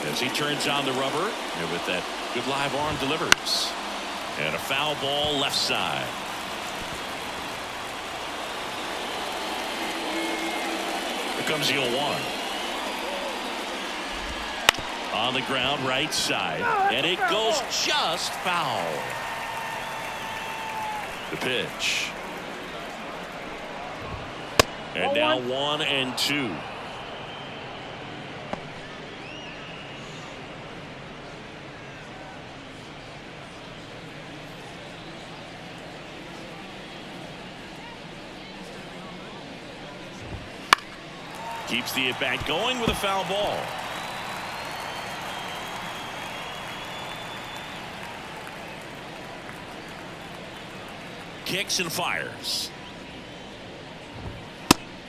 As he turns on the rubber, and with that good live arm delivers. And a foul ball left side. Here comes the 0-1. On the ground right side. And it goes just foul. The pitch. And now 1-2. Keeps the at-bat going with a foul ball. Kicks and fires.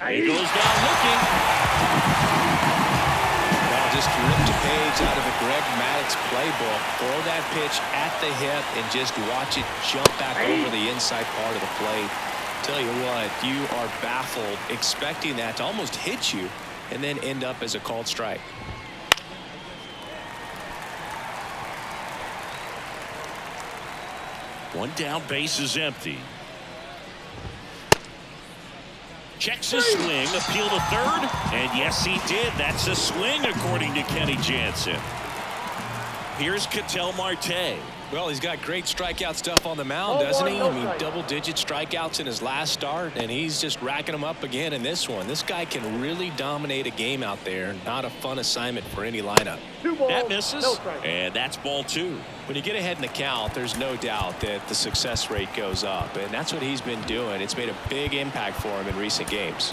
He goes down looking. Well, just ripped a page out of the Greg Maddux playbook. Throw that pitch at the hip and just watch it jump back over the inside part of the plate. Tell you what, you are baffled expecting that to almost hit you and then end up as a called strike. One down, base is empty. Checks his swing, appeal to third, and yes, he did. That's a swing, according to Kenny Jansen. Here's Ketel Marte. Well, he's got great strikeout stuff on the mound, doesn't he? I mean, double-digit strikeouts in his last start, and he's just racking them up again in this one. This guy can really dominate a game out there. Not a fun assignment for any lineup. That misses, and that's ball 2. When you get ahead in the count, there's no doubt that the success rate goes up, and that's what he's been doing. It's made a big impact for him in recent games.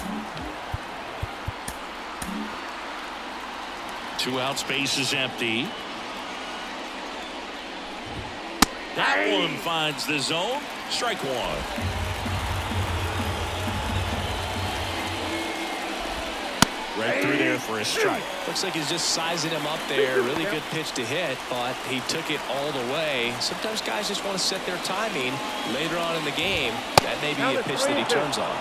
2 outs, base is empty. That one finds the zone. Strike 1. Right through there for a strike. Looks like he's just sizing him up there. Really good pitch to hit, but he took it all the way. Sometimes guys just want to set their timing later on in the game. That may be a pitch that he turns on.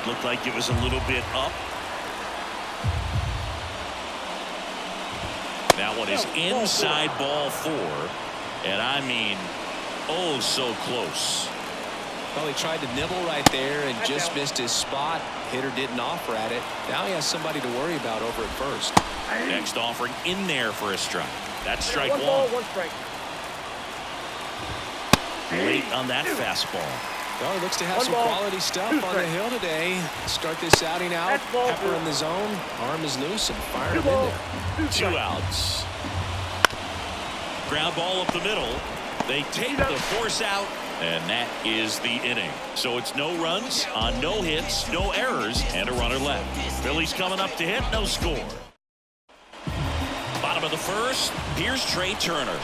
Looked like it was a little bit up. That one is inside ball 4. And I mean, oh, so close. Well, he tried to nibble right there and just missed his spot. Hitter didn't offer at it. Now he has somebody to worry about over at first. Next offering in there for a strike. That's strike 1. Late on that fastball. Well, he looks to have some quality stuff on the hill today. Start this outing out. Pepper in the zone. Arm is loose and fire him in there. 2 outs. Ground ball up the middle. They take the force out, and that is the inning. So it's no runs on no hits, no errors, and a runner left. Phillies coming up to hit, no score. Bottom of the first, here's Trey Turner.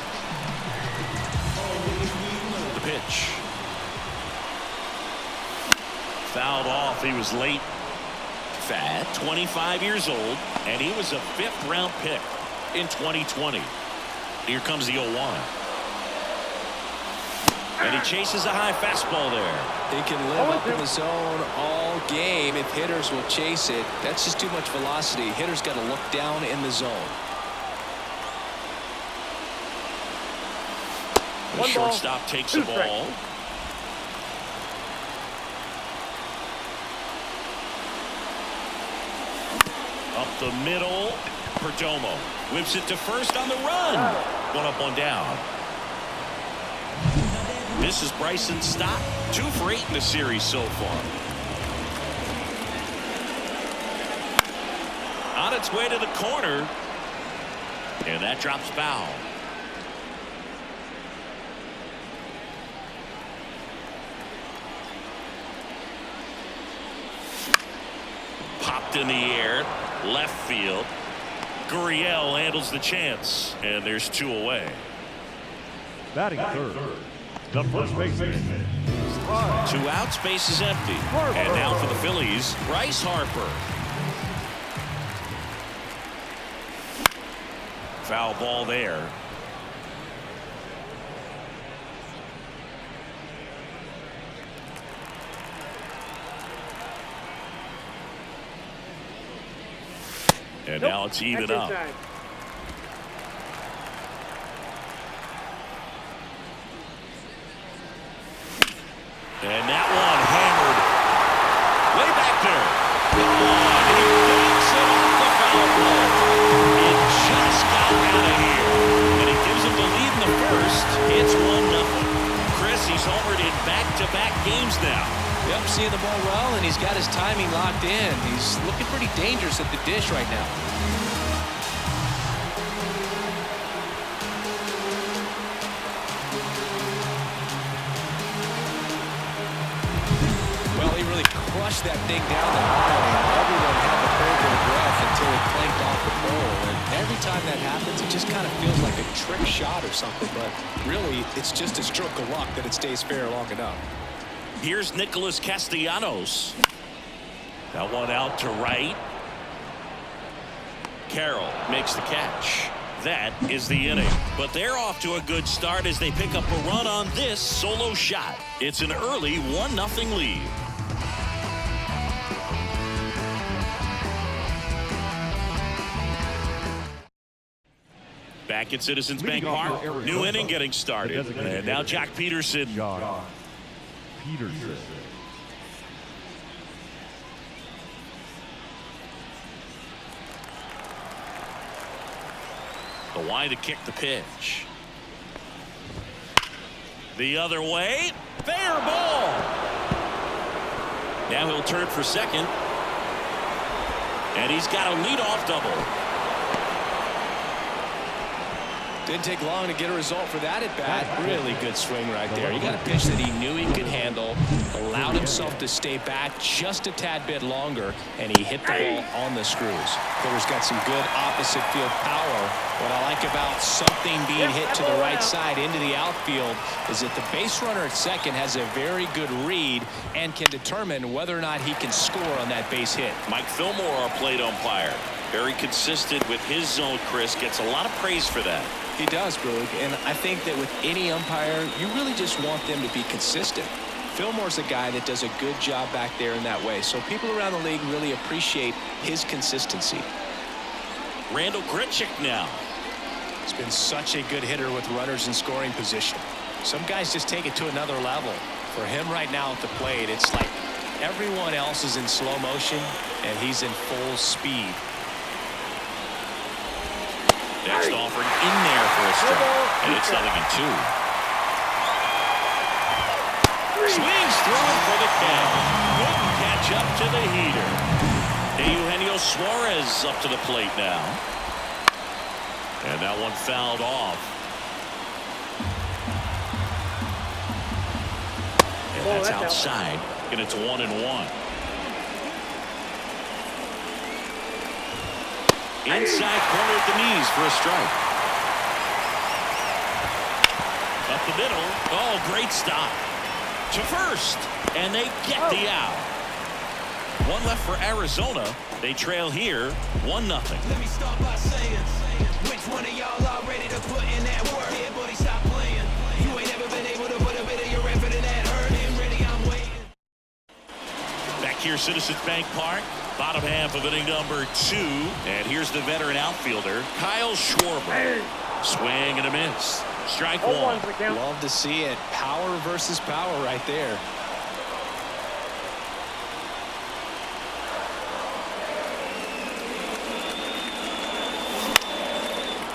The pitch. Fouled off, he was late. Fat, 25 years old, and he was a 5th-round pick in 2020. Here comes the 0-1. And he chases a high fastball there. He can live up in the zone all game if hitters will chase it. That's just too much velocity. Hitters got to look down in the zone. The shortstop takes the ball. Up the middle. Perdomo whips it to first on the run. 1 up, 1 down. This is Bryson Stott, 2 for 8 in the series so far. On its way to the corner, and that drops foul. Popped in the air, left field. Gurriel handles the chance, and there's 2 away. Batting third, the first baseman. 2 outs, base is empty. And now for the Phillies, Bryce Harper. Foul ball there. And now it's even up. And that one hammered way back there. And he knocks it off the foul pole. It just got out of here. And it gives him the lead in the first. It's 1-0. Chris, he's homered in back-to-back games now. Yep, seeing the ball well, and he's got his timing locked in. He's looking pretty dangerous at the dish right now. Well, he really crushed that thing down the line. Everyone had to hold their breath until it clanked off the pole. And every time that happens, it just kind of feels like a trick shot or something. But really, it's just a stroke of luck that it stays fair long enough. Here's Nicholas Castellanos. That one out to right. Carroll makes the catch. That is the inning. But they're off to a good start as they pick up a run on this solo shot. It's an early 1-0 lead. Back at Citizens Bank Park. New inning getting started. And now Jack Peterson. The wide to kick the pitch. The other way. Fair ball. Now he'll turn for second. And he's got a leadoff double. Didn't take long to get a result for that at bat. Really good swing right there. You got a pitch that he knew he could handle, allowed himself to stay back just a tad bit longer, and he hit the ball on the screws. Hitter's got some good opposite field power. What I like about something being hit to the right side into the outfield is that the base runner at second has a very good read and can determine whether or not he can score on that base hit. Mike Fillmore, our plate umpire. Very consistent with his zone, Chris. Gets a lot of praise for that. He does, Boog, and I think that with any umpire, you really just want them to be consistent. Fillmore's a guy that does a good job back there in that way, so people around the league really appreciate his consistency. Randall Grichuk now. He's been such a good hitter with runners in scoring position. Some guys just take it to another level. For him right now at the plate, it's like everyone else is in slow motion, and he's in full speed. Next offering in there for a strike, and it's 0-2. Swings through it for the catch. Couldn't catch up to the heater. Eugenio Suarez up to the plate now. And that one fouled off. And that's outside, and it's 1-1. Inside corner at the knees for a strike. Up the middle. Oh, great stop. To first. And they get the out. One left for Arizona. They trail here 1-0. Let me start by saying, which one of y'all are ready to put in that work? Yeah, buddy, stop playing. You ain't ever been able to put a bit of your effort in that hurt. And ready, I'm waiting. Back here, Citizens Bank Park. Bottom half of inning number 2. And here's the veteran outfielder, Kyle Schwarber. Swing and a miss. Strike one. Love to see it. Power versus power right there.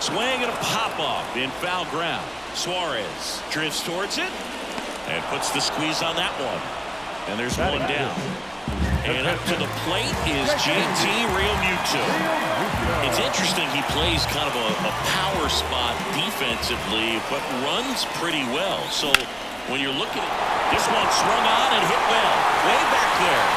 Swing and a pop-up in foul ground. Suarez drifts towards it and puts the squeeze on that one. And there's one down. And up to the plate is JT Realmuto. It's interesting, he plays kind of a power spot defensively, but runs pretty well. So when you're looking at this one, swung on and hit well. Way back there.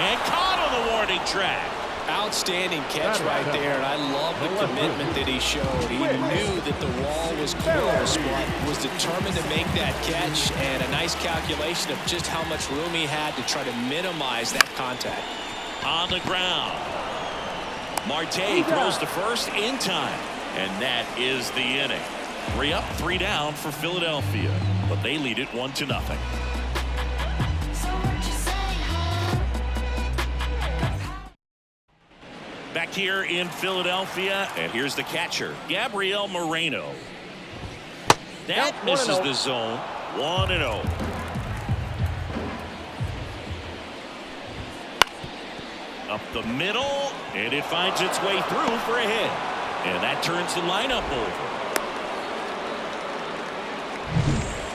And caught on the warning track. Outstanding catch right there, and I love the commitment that he showed. He knew that the wall was close, but was determined to make that catch, and a nice calculation of just how much room he had to try to minimize that contact. On the ground. Marte throws to first in time, and that is the inning. 3 up, 3 down for Philadelphia, but they lead it 1-0. Back here in Philadelphia, and here's the catcher, Gabriel Moreno. That misses the zone. 1-0. Up the middle, and it finds its way through for a hit. And that turns the lineup over.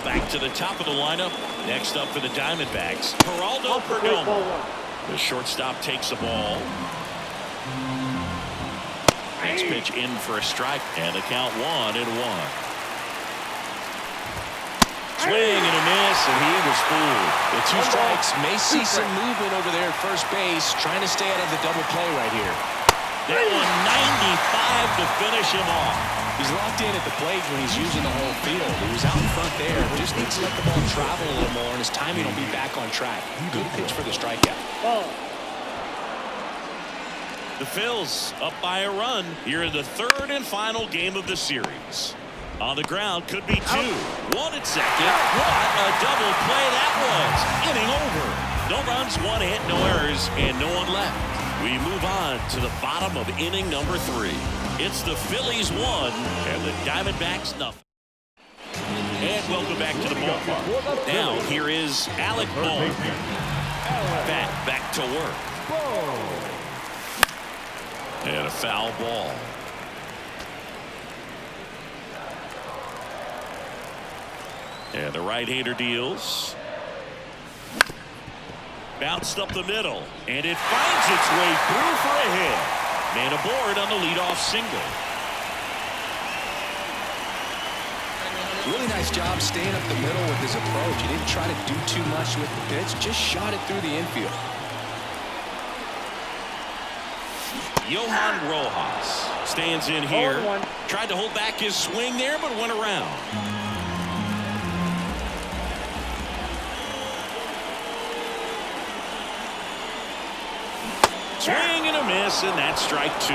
Back to the top of the lineup. Next up for the Diamondbacks, Geraldo Perdomo. The shortstop takes the ball. Next pitch in for a strike, and the count 1-1. Swing and a miss, and he was fooled. The two strikes may see some movement over there at first base, trying to stay out of the double play right here. That one 95 to finish him off. He's locked in at the plate when he's using the whole field. He was out in front there. Just needs to let the ball travel a little more, and his timing will be back on track. Good pitch for the strikeout. The Phils up by a run here in the third and final game of the series. On the ground, could be two. One at second. What a double play that was. Inning over. No runs, one hit, no errors, and no one left. We move on to the bottom of inning number 3. It's the Phillies 1 and the Diamondbacks nothing. And welcome back to the ballpark. Now here is Alec Bohm. Back to work. And a foul ball. And the right-hander deals. Bounced up the middle, and it finds its way through for a hit. Man aboard on the leadoff single. Really nice job staying up the middle with his approach. He didn't try to do too much with the pitch, just shot it through the infield. Johan Rojas stands in here. Tried to hold back his swing there, but went around. Swing and a miss, and that's strike 2.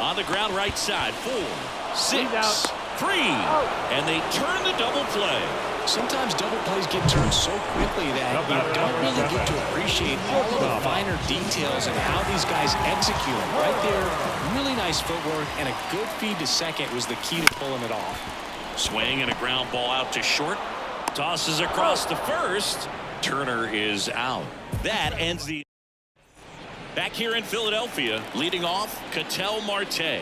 On the ground, right side, 4, 6, 3, and they turn the double play. Sometimes double plays get turned so quickly that you don't really get to appreciate all of the finer details and how these guys execute them. Right there, really nice footwork, and a good feed to second was the key to pulling it off. Swing and a ground ball out to short. Tosses across to first. Turner is out. That ends the... Back here in Philadelphia, leading off, Ketel Marte.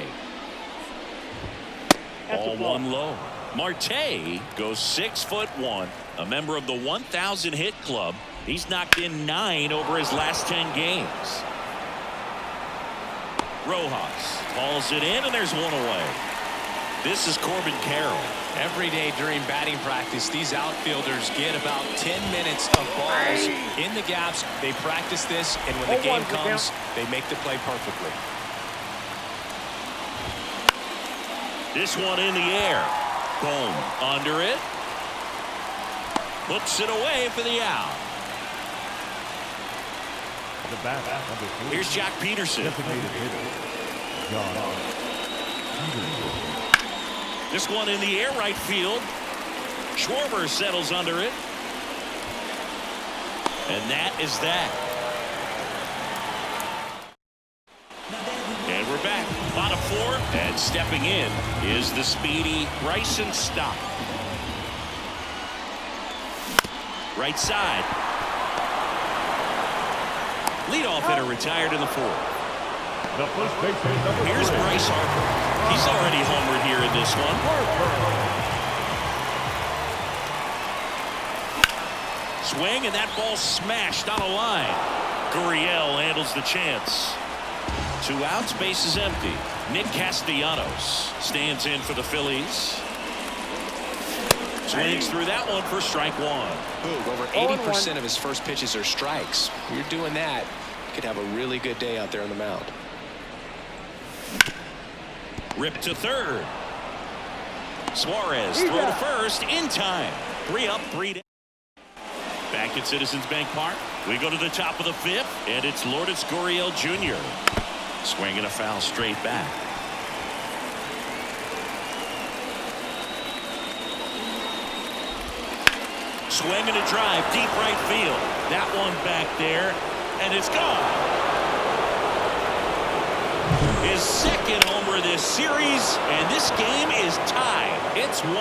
Ball one low. Marte goes 6'1", a member of the 1,000 hit club. He's knocked in 9 over his last 10 games. Rojas hauls it in, and there's one away. This is Corbin Carroll. Every day during batting practice, these outfielders get about 10 minutes of balls in the gaps. They practice this, and when the game comes, they make the play perfectly. This one in the air. Boom. Under it. Puts it away for the out. The bat, number 3. Here's Jack Peterson. Designated hitter, John Peterson. This one in the air, right field. Schwarber settles under it. And that is that. And we're back. Bottom 4. And stepping in is the speedy Bryson Stott. Right side. Leadoff hitter retired in the 4th. The first baseman, number 3. Here's Bryce Harper. He's already homered here in this one. Swing, and that ball smashed on a line. Gurriel handles the chance. 2 outs, base is empty. Nick Castellanos stands in for the Phillies. Swings through that one for strike 1. Over 80% of his first pitches are strikes. If you're doing that, you could have a really good day out there on the mound. Rip to third. Suarez throw to first in time. 3 up, 3 down. Back at Citizens Bank Park, we go to the top of the 5th, and it's Lourdes Gurriel Jr. Swinging a foul straight back. Swinging a drive deep right field. That one back there, and it's gone. His second homer this series, and this game is tied. It's 1-1.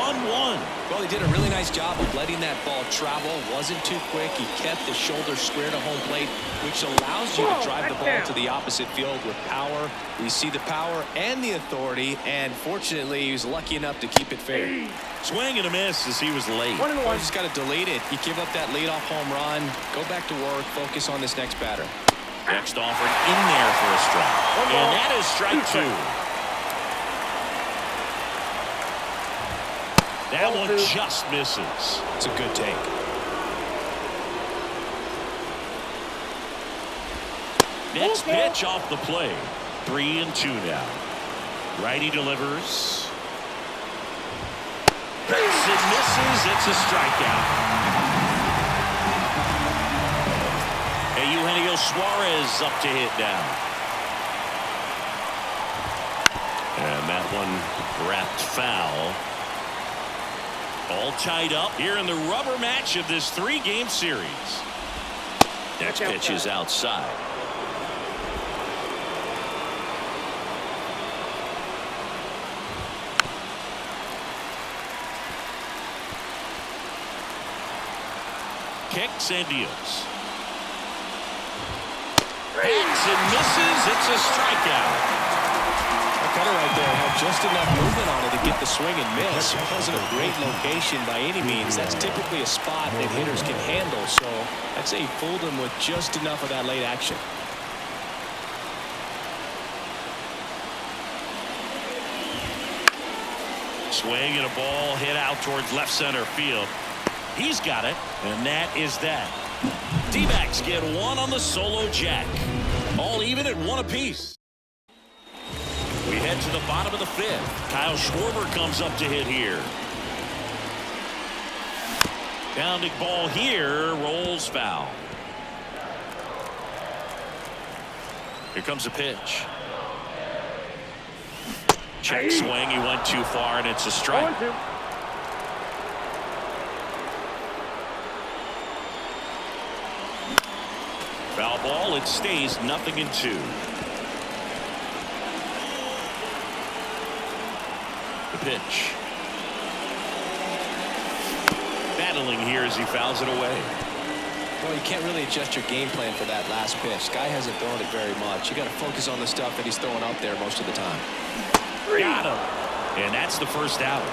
Well, he did a really nice job of letting that ball travel. Wasn't too quick. He kept the shoulder square to home plate, which allows you to drive the ball to the opposite field with power. We see the power and the authority, and fortunately, he was lucky enough to keep it fair. Swing and a miss as he was late. You just got to delete it. You give up that leadoff home run, go back to work, focus on this next batter. Next offered in there for a strike. And that is strike 2. That one just misses. It's a good take. Next pitch off the plate. 3-2 now. Righty delivers. Hits and misses. It's a strikeout. Eugenio Suarez up to hit now. And that one wrapped foul. All tied up here in the rubber match of this 3-game series. Next pitch is outside. Kicks and deals. Hits and misses. It's a strikeout. The cutter right there had just enough movement on it to get the swing and miss. It wasn't a great location by any means. That's typically a spot that hitters can handle. So I'd say he fooled him with just enough of that late action. Swing and a ball hit out towards left center field. He's got it, and that is that. D-backs get one on the solo jack. All even at 1 apiece. We head to the bottom of the 5th. Kyle Schwarber comes up to hit here. Pounding ball here, rolls foul. Here comes a pitch. Check swing, he went too far, and it's a strike. Foul ball, it stays 0-2. The pitch. Battling here as he fouls it away. Well, you can't really adjust your game plan for that last pitch. Guy hasn't thrown it very much. You got to focus on the stuff that he's throwing out there most of the time. Got him. And that's the first out.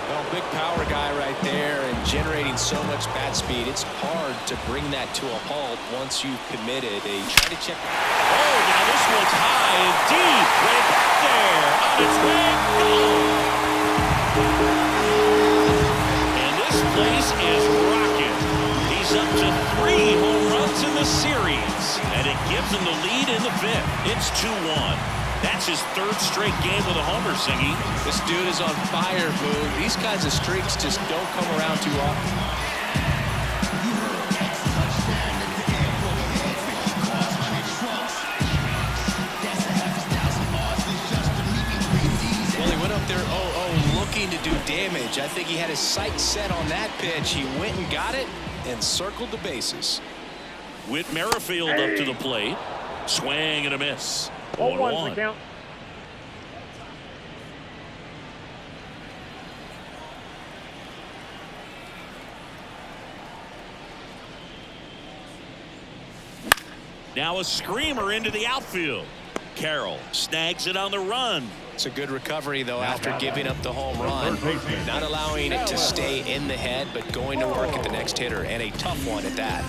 Well, big power guy right there and generating so much bat speed. It's hard to bring that to a halt once you've committed. They try to check. Oh, now this one's high and deep. Way back there. On its way. And this place is rocking. He's up to 3 home runs in the series. And it gives him the lead in the 5th. It's 2-1. That's his 3rd straight game with a homer, Singy. This dude is on fire, Boone. These kinds of streaks just don't come around too often. Well, he went up there 0-0 looking to do damage. I think he had his sights set on that pitch. He went and got it and circled the bases. Whit Merrifield up to the plate. Swing and a miss. 0-1 count. Now a screamer into the outfield. Carroll snags it on the run. It's a good recovery, though, after giving up the home run. Not allowing it to stay in the head, but going to work at the next hitter, and a tough one at that.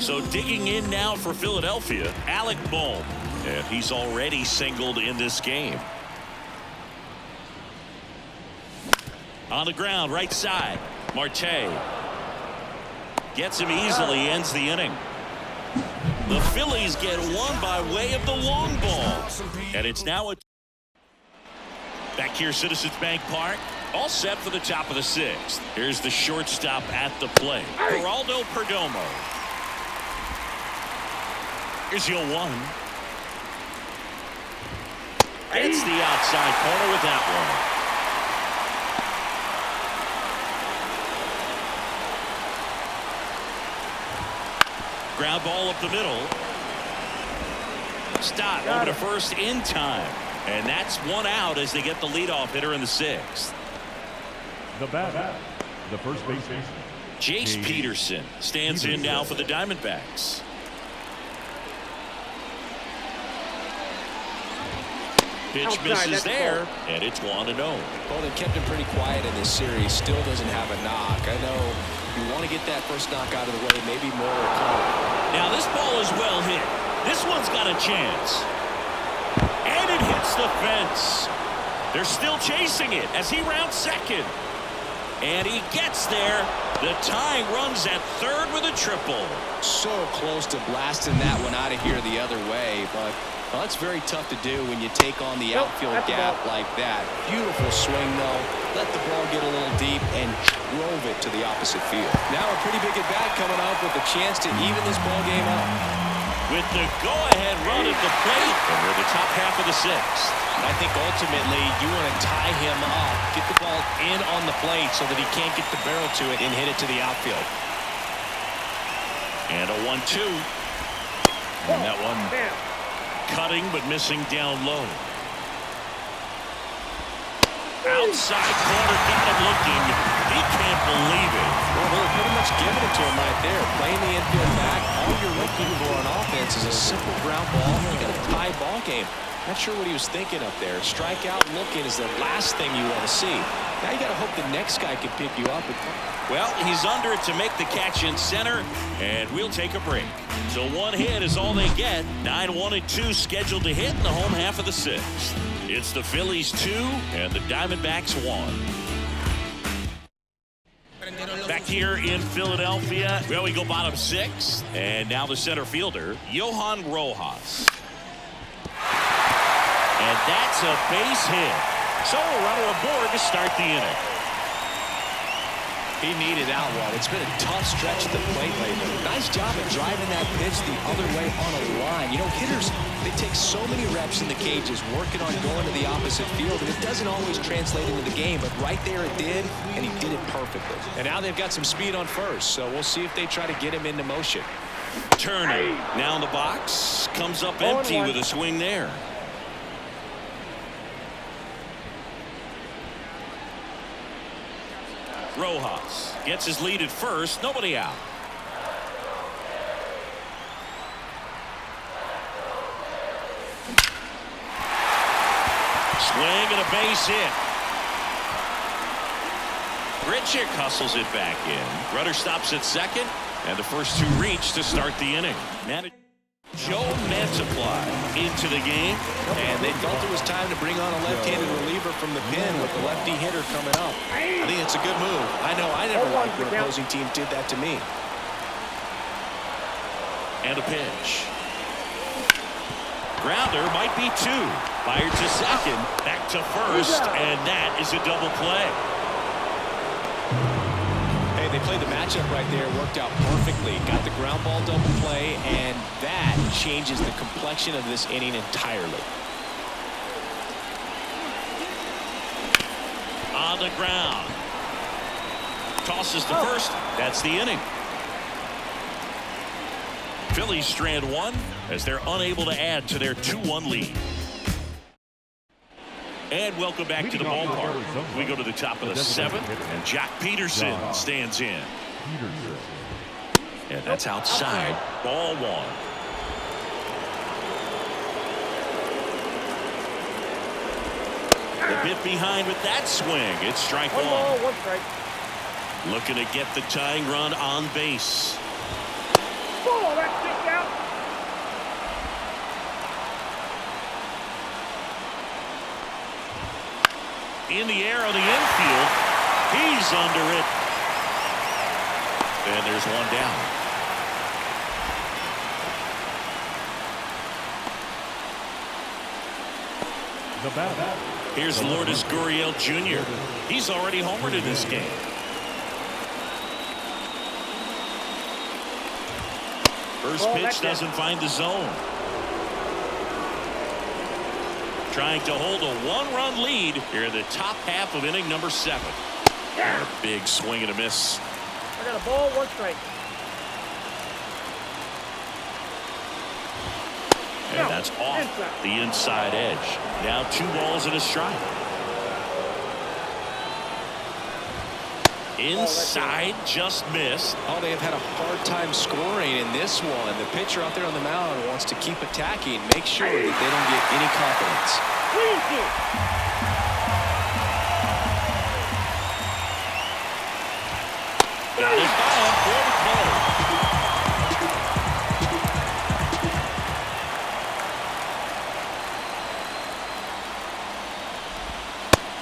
So digging in now for Philadelphia, Alec Bohm. And he's already singled in this game. On the ground, right side. Marte gets him easily, ends the inning. The Phillies get one by way of the long ball. And it's now a back here, Citizens Bank Park. All set for the top of the 6th. Here's the shortstop at the plate. Geraldo Perdomo. Here's the 0-1. It's the outside corner with that one. Ground ball up the middle. Stop over to first in time. And that's one out as they get the leadoff hitter in the 6th. The batter, the first baseman, Jace Peterson stands in now for the Diamondbacks. Pitch misses there, and it's 1-0. Well, they've kept him pretty quiet in this series. Still doesn't have a knock. I know you want to get that first knock out of the way. Maybe more will come. Now this ball is well hit. This one's got a chance. And it hits the fence. They're still chasing it as he rounds second. And he gets there. The tying runs at third with a triple. So close to blasting that one out of here the other way, but well, that's very tough to do when you take on the outfield gap like that. Beautiful swing, though. Let the ball get a little deep and drove it to the opposite field. Now a pretty big at-bat coming up with a chance to even this ball game up. With the go-ahead run at the plate, and we're the top half of the 6th. I think ultimately you want to tie him up, get the ball in on the plate so that he can't get the barrel to it and hit it to the outfield. And a 1-2. And that one cutting but missing down low. Outside corner, got him looking. He can't believe it. Well, they're pretty much giving it to him right there. Playing the infield back. All you're looking for on offense is a simple ground ball. You got a tie ball game. Not sure what he was thinking up there. Strikeout looking is the last thing you want to see. Now you got to hope the next guy can pick you up. Well, he's under it to make the catch in center, and we'll take a break. So one hit is all they get. 9-1-2 scheduled to hit in the home half of the 6th. It's the Phillies 2 and the Diamondbacks 1. Back here in Philadelphia, well, we go bottom 6, and now the center fielder, Johan Rojas. And that's a base hit. So a runner aboard to start the inning. He needed out one. It's been a tough stretch at the plate lately. Nice job of driving that pitch the other way on a line. You know, hitters, they take so many reps in the cages working on going to the opposite field, and it doesn't always translate into the game, but right there it did, and he did it perfectly. And now they've got some speed on first, so we'll see if they try to get him into motion. Turner now in the box, comes up empty with a swing there. Rojas gets his lead at first, nobody out. Swing and a base hit. Grichuk hustles it back in. Rudder stops at second, and the first two reach to start the inning. Joe Mantiply into the game, and they felt it was time to bring on a left-handed reliever from the pen with the lefty hitter coming up. I think it's a good move. I know I never liked when opposing teams did that to me. And a pitch. Grounder might be 2. Fired to second, back to first, and that is a double play. Hey, they played the matchup right there. Worked out perfectly. Got the ground ball double play, and that changes the complexion of this inning entirely. On the ground. Tosses to first. That's the inning. Phillies strand 1 as they're unable to add to their 2-1 lead. And welcome back to the ballpark. We go to the top of the 7th, and Jack Peterson stands in. And that's outside. Ball 1. A bit behind with that swing. It's strike 1. Looking to get the tying run on base. Oh, that's kicked out. In the air on the infield. He's under it. And there's one down. The batter. Here's Lourdes Gurriel Jr. He's already homered in this game. First pitch doesn't find the zone. Trying to hold a 1-run lead here in the top half of inning number 7. And a big swing and a miss. I got a ball, 1 strike. And that's off the inside edge. Now 2 balls and a strike. Inside, just missed. Oh, they have had a hard time scoring in this one. The pitcher out there on the mound wants to keep attacking, make sure that they don't get any confidence. Got it by him for the play.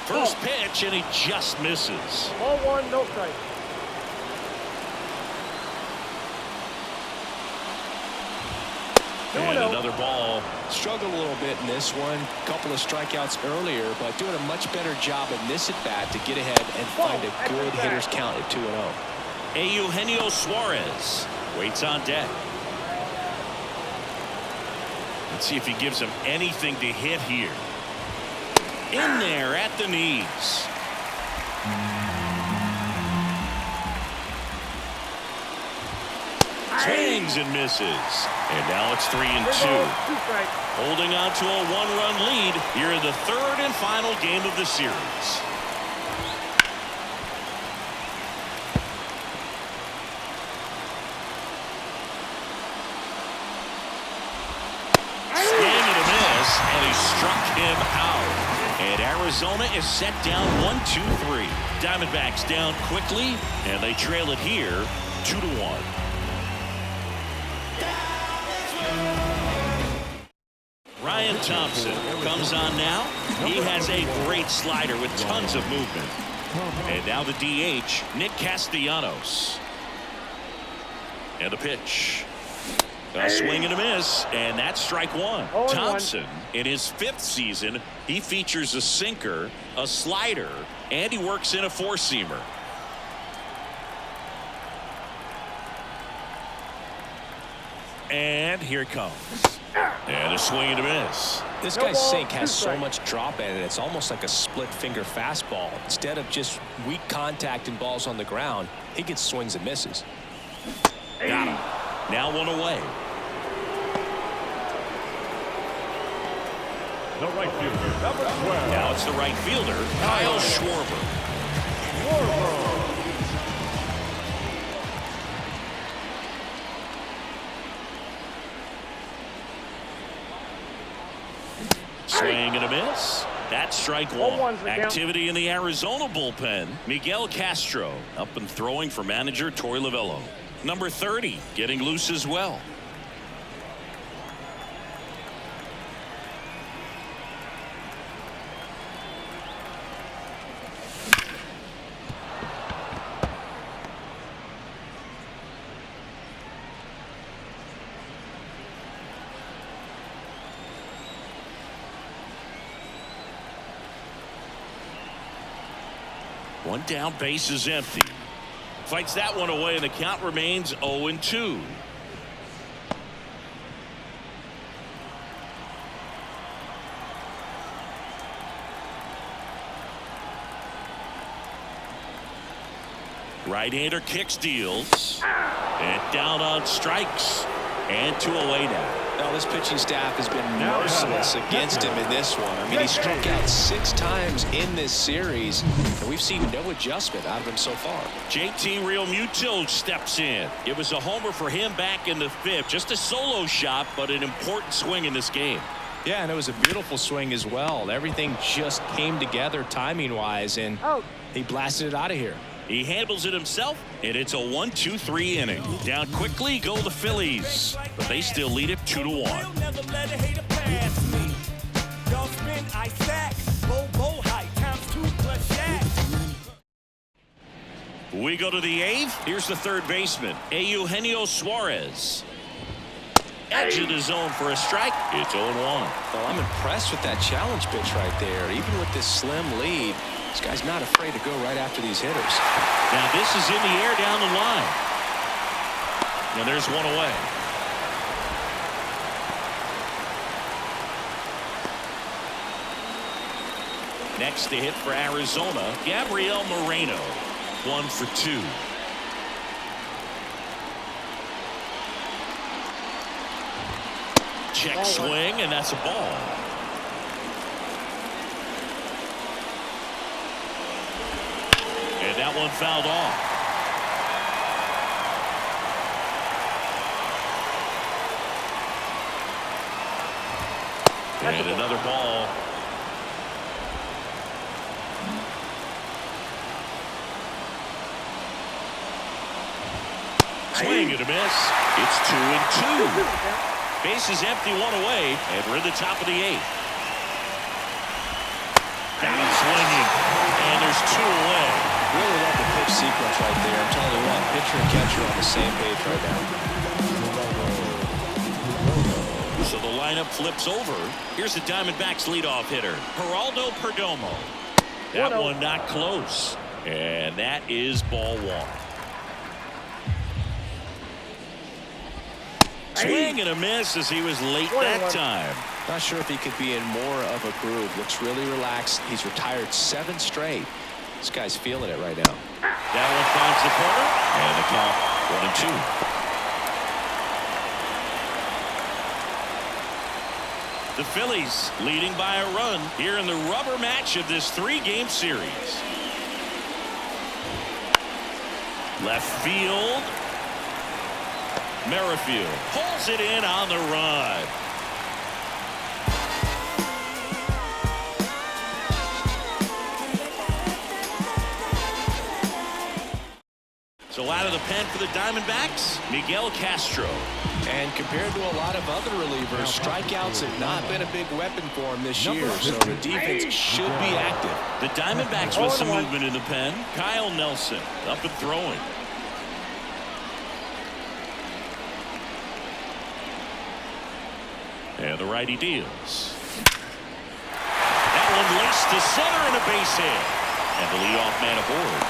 First pitch, and he just misses. Ball 1, no strike. And another ball. Struggled a little bit in this one. Couple of strikeouts earlier, but doing a much better job in this at-bat to get ahead and find a good hitter's count at 2-0. Eugenio Suarez waits on deck. Let's see if he gives him anything to hit here. In there at the knees. Swings and misses. And now it's 3-2. Holding on to a 1-run lead here in the 3rd and final game of the series. Swing and a miss, and he struck him out. And Arizona is set down 1-2-3. Diamondbacks down quickly, and they trail it here 2-1. Ryan Thompson comes on now. He has a great slider with tons of movement. And now the DH, Nick Castellanos. And a pitch. A swing and a miss, and that's strike 1. Thompson, in his 5th season, he features a sinker, a slider, and he works in a 4-seamer. And here it comes. And a swing and a miss. This guy's sink has so much drop in it. It's almost like a split finger fastball. Instead of just weak contact and balls on the ground, he gets swings and misses. Got him. Now 1 away. The right fielder, number 12. Now it's the right fielder, Kyle Schwarber. Swing and a miss. That's strike 1. Activity in the Arizona bullpen. Miguel Castro up and throwing for manager Torey Lovullo. Number 30 getting loose as well. One down, base is empty. Fights that one away, and the count remains 0-2. Right-hander kicks, deals, and down on strikes, and 2 away now. Now this pitching staff has been merciless against him in this one. I mean, he struck out 6 times in this series, and we've seen no adjustment out of him so far. JT Realmuto steps in. It was a homer for him back in the 5th. Just a solo shot, but an important swing in this game. Yeah, and it was a beautiful swing as well. Everything just came together timing-wise, and he blasted it out of here. He handles it himself, and it's a 1-2-3 inning. Down quickly go the Phillies, but they still lead it 2-1. We go to the 8th. Here's the 3rd baseman, Eugenio Suarez. Edge of the zone for a strike. It's 0-1. Well, I'm impressed with that challenge pitch right there. Even with this slim lead, this guy's not afraid to go right after these hitters. Now this is in the air down the line. And there's 1 away. Next to hit for Arizona, Gabriel Moreno. 1 for 2. check swing, and that's a ball. And that one fouled off. And another ball. Swing and a miss. It's 2-2. Bases empty, one away, and we're in the top of the 8th. Got him swinging, and there's 2 away. Really love the pitch sequence right there. I'm telling you what, pitcher and catcher on the same page right now. So the lineup flips over. Here's the Diamondbacks leadoff hitter, Geraldo Perdomo. That one not close, and that is ball 1. Swing and a miss as he was late that time. Not sure if he could be in more of a groove. Looks really relaxed. He's retired 7 straight. This guy's feeling it right now. That one finds the corner, and the count 1-2. The Phillies leading by a run here in the rubber match of this 3-game series. Left field. Merrifield pulls it in on the run. So out of the pen for the Diamondbacks, Miguel Castro. And compared to a lot of other relievers, strikeouts have not been a big weapon for him this year, so the defense should be active. The Diamondbacks with some movement in the pen. Kyle Nelson up and throwing. And the righty deals. That one laced to center and a base hit. And the leadoff man aboard.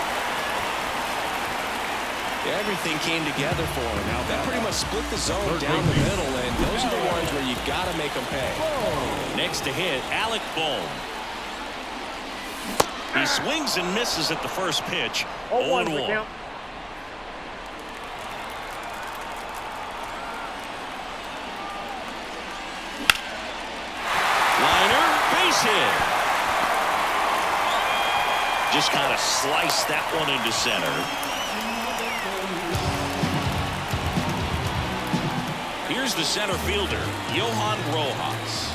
Everything came together for him. Now they pretty much split the zone down the middle, and those are the ones where you got to make them pay. Next to hit, Alec Bohm. He swings and misses at the first pitch. 0-1. Hit. Just kind of sliced that one into center. Here's the center fielder, Johan Rojas.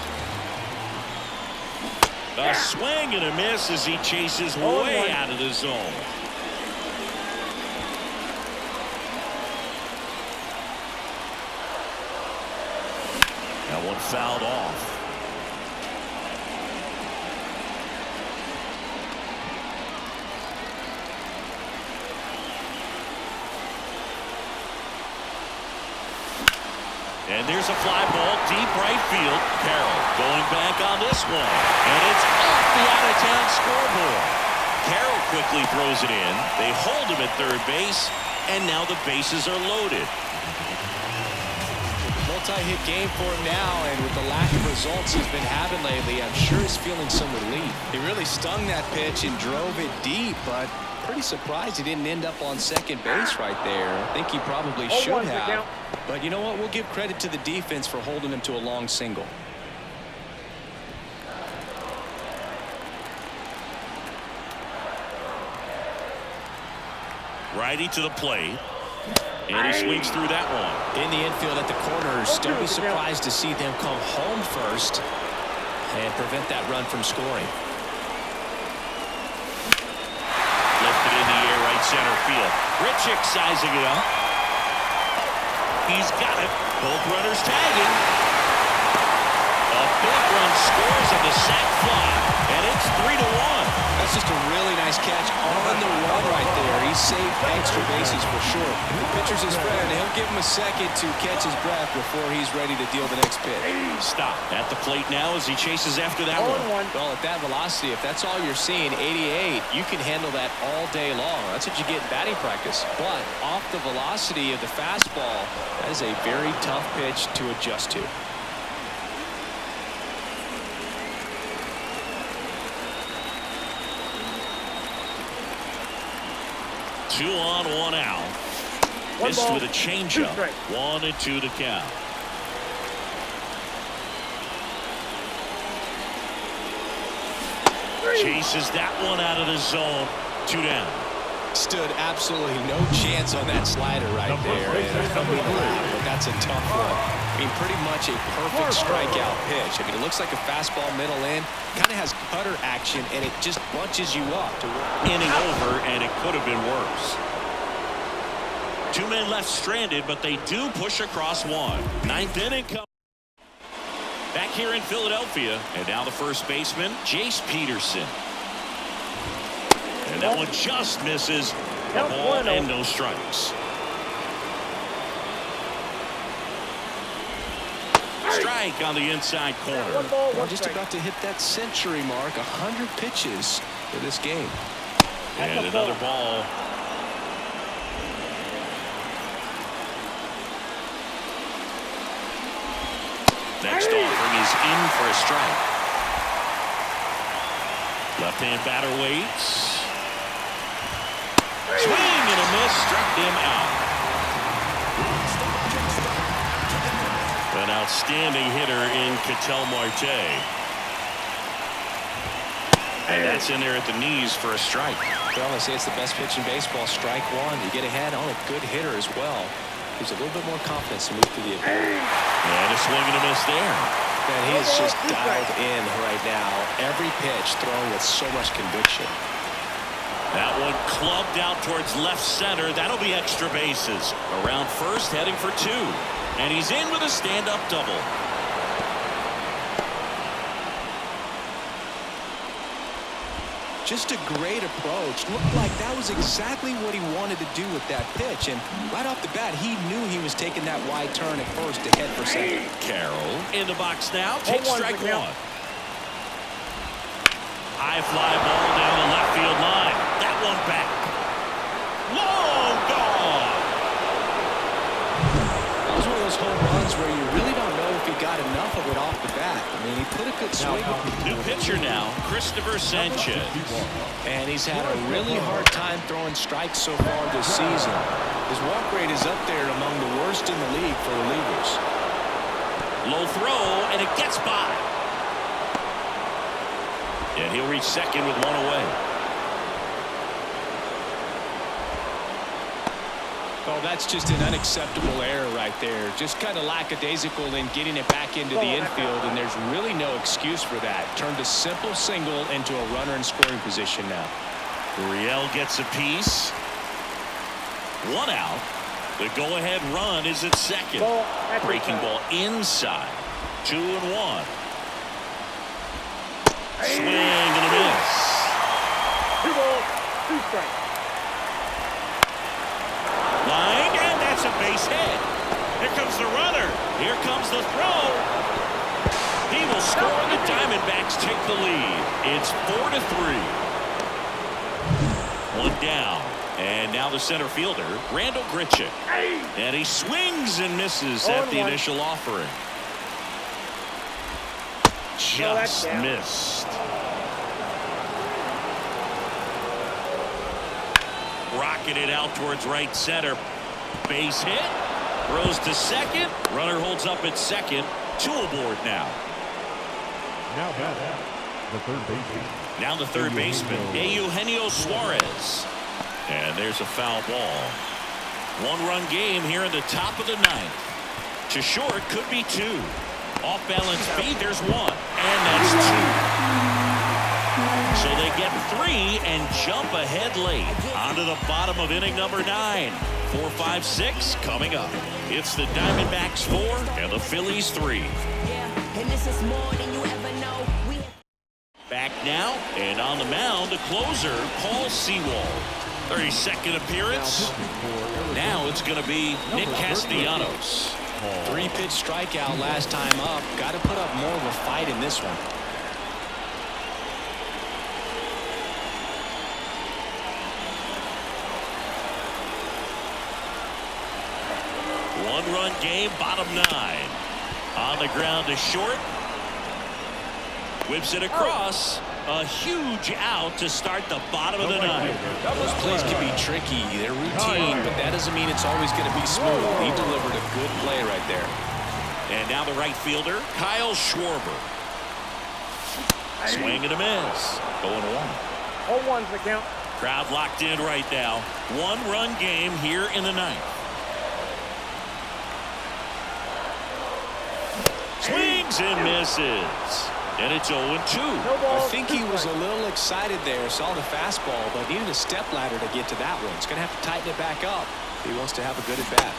A swing and a miss as he chases way out of the zone. That one fouled off. And there's a fly ball deep right field. Carroll going back on this one. And it's off the out-of-town scoreboard. Carroll quickly throws it in. They hold him at third base. And now the bases are loaded. Multi-hit game for him now. And with the lack of results he's been having lately, I'm sure he's feeling some relief. He really stung that pitch and drove it deep. But pretty surprised he didn't end up on second base right there. I think he probably should have. But you know what? We'll give credit to the defense for holding him to a long single. Righty to the plate. And he swings through that one. In the infield at the corners, don't be surprised to see them come home first and prevent that run from scoring. Lifted in the air, right center field. Grichuk sizing it up. He's got it. Both runners tagging. A big run scores on the sac fly, and it's 3-1. That's just a really nice catch on the run right there. He saved extra bases for sure. The pitcher's his friend. He'll give him a second to catch his breath before he's ready to deal the next pitch. Stop at the plate now as he chases after that one. Well, at that velocity, if that's all you're seeing, 88, you can handle that all day long. That's what you get in batting practice. But off the velocity of the fastball, that is a very tough pitch to adjust to. Two on, one out. This with a changeup. 1-2 to count. Chases that one out of the zone. 2 down. Stood absolutely no chance on that slider right there. And I don't mean to laugh, but that's a tough one. I mean, pretty much a perfect strikeout pitch. I mean, it looks like a fastball middle in. Kind of has cutter action, and it just bunches you up. Inning over, and it could have been worse. 2 men left stranded, but they do push across one. 9th inning comes. Back here in Philadelphia, and now the first baseman, Jace Peterson. And that one just misses. A ball and no strikes. Strike on the inside corner. We're just about to hit that century mark. 100 pitches for this game. And another ball. Next offering is in for a strike. Left-hand batter waits. Swing and a miss, struck him out. An outstanding hitter in Ketel Marte. And that's in there at the knees for a strike. Well, I say it's the best pitch in baseball. Strike one. You get ahead on a good hitter as well. Gives a little bit more confidence to move through the at-bat. And a swing and a miss there. Man, he is just dialed in right now. Every pitch thrown with so much conviction. That one clubbed out towards left center. That'll be extra bases. Around first, heading for 2. And he's in with a stand-up double. Just a great approach. Looked like that was exactly what he wanted to do with that pitch. And right off the bat, he knew he was taking that wide turn at first to head for second. Carroll in the box now. Takes strike one. High fly ball down the left field line. That one back. Long gone. That was one of those home runs where you really don't know if he got enough of it off the bat. I mean, he put a good swing. New pitcher now, Christopher Sanchez. And he's had a really hard time throwing strikes so far this season. His walk rate is up there among the worst in the league for relievers. Low throw, and it gets by. And he'll reach second with 1 away. Oh, that's just an unacceptable error right there. Just kind of lackadaisical in getting it back into the infield, and there's really no excuse for that. Turned a simple single into a runner in scoring position now. Gurriel gets a piece. 1 out. The go-ahead run is at second. Breaking ball inside. 2-1. Swing and a miss. 2 balls, 2 strikes. Line, and that's a base hit. Here comes the runner. Here comes the throw. He will score. The Diamondbacks take the lead. It's 4-3. 1 down. And now the center fielder, Randall Grichuk. And he swings and misses at the initial offering. Just missed. Rocketed out towards right center. Base hit. Throws to second. Runner holds up at second. 2 aboard now. Now back the third baseman. Now the third baseman, Eugenio Suarez. And there's a foul ball. 1-run game here in the top of the 9th. To short, could be 2. Off balance feed, there's 1. And that's 2. So they get 3 and jump ahead late. On to the bottom of inning number 9. 4, 5, 6 coming up. It's the Diamondbacks 4 and the Phillies 3. And this is more than you ever know. Back now, and on the mound, the closer, Paul Sewald. 32nd appearance. Now it's going to be Nick Castellanos. 3-pitch strikeout last time up. Got to put up more of a fight in this one. One-run game, bottom 9. On the ground to short. Whips it across. A huge out to start the bottom of the 9th. Those plays can be tricky. They're routine, but that doesn't mean it's always going to be smooth. He delivered a good play right there. And now the right fielder, Kyle Schwarber. Swing and a miss. 0-1. 0-1's the count. Crowd locked in right now. 1-run game here in the ninth. Swings and misses. And it's 0-2. I think he was a little excited there, saw the fastball, but needed a step ladder to get to that one. He's going to have to tighten it back up if he wants to have a good at-bat.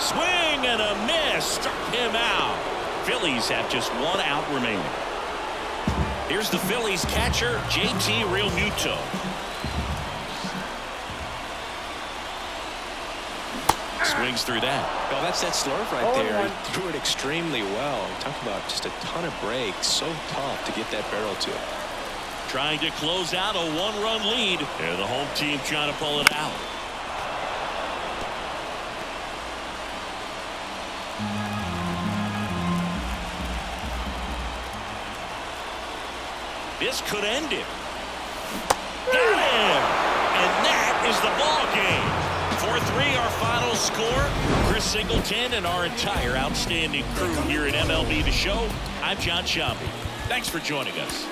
Swing and a miss. Struck him out. Phillies have just 1 out remaining. Here's the Phillies catcher, JT Realmuto. Swings through that. Well, that's that slurve right there. He threw it extremely well. Talk about just a ton of breaks. So tough to get that barrel to it. Trying to close out a 1-run lead. And the home team trying to pull it out. This could end it. Got him! And that is the ball game. 4-3 our final score. Chris Singleton and our entire outstanding crew here at MLB The Show. I'm John Sciambi. Thanks for joining us.